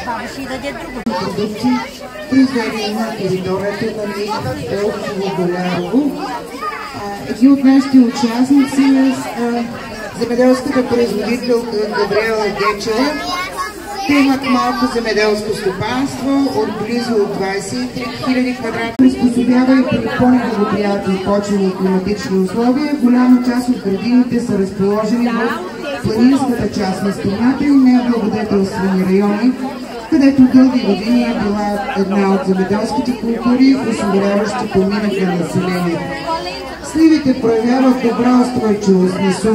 продукти, произведени на територията на Елхово Болярово. Един от нашите участници е земеделската производителка Габриела Гечева. Те имат малко земеделско стопанство от близо 23 000 квадратни. Приспособява и при по-неблагоприятни почвено-климатични условия. Голяма част от градините са разположени в планинската част на страната и необлагодетелствани райони, където дълги години е била една от земеделските култури, осигуряващи поминък на населението. Сливите проявяват добра устойчивост на суша.